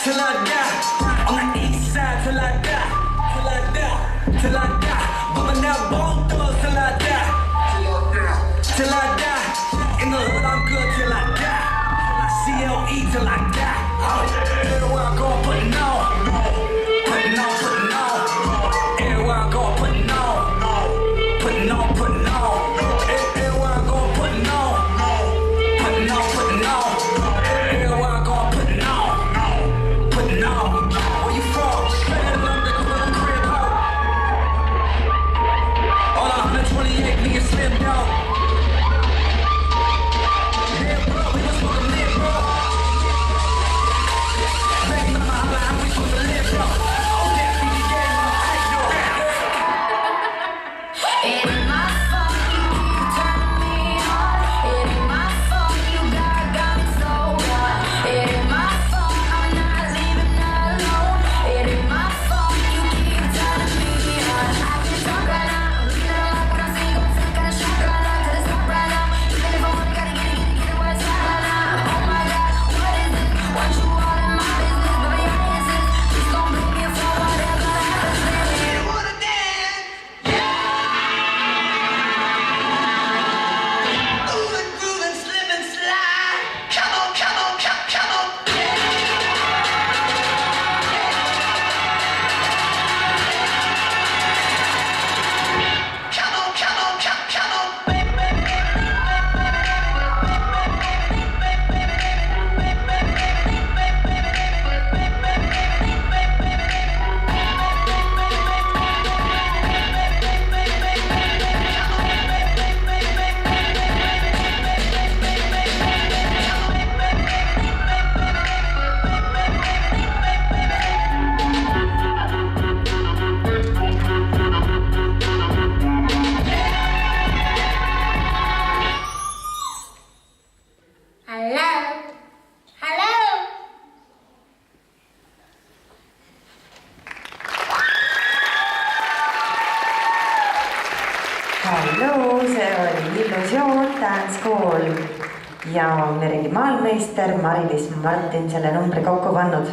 till I die. On the east side till I die, till I die, till I die. Bumping out both doors till I die, till I die. In the hood I'm good till I die. CLE till I die. Everywhere I go, putting on, putting on, putting on. Everywhere I go, putting on, putting on, putting on. Everywhere I go, putting on, putting on, putting on. Everywhere I go, putting on, putting on. Where you from? Straight out of London, from the crib out. All 128 niggas slim down. Yeah, bro, we was smoking lit, bro. Back in my holla, how we supposed to live, bro? Oh, that BD game, I know. It ain't my fault you keep turning me on. It ain't my fault you got me so hot. It ain't my fault I'm not leaving alone. It ain't my fault you keep turning me on. I get drunk right now. I'm leaving alone when I see you gon' take a shot right now. Till it's up right now. Even if I wanna gotta get it where it's at right now. Oh my God, what is it? Want you all in my business, baby, I insist. Please don't bring me for whatever happens to me. You wanna dance? Move and groove and slip and slide. Come on, come on, come on. Come on, come on, come on. Hello? Hello? Halloo, see oli Illusioon Dance School ja on järgi maailmameister Mari-Liis Martin selle numbri kokku pannud.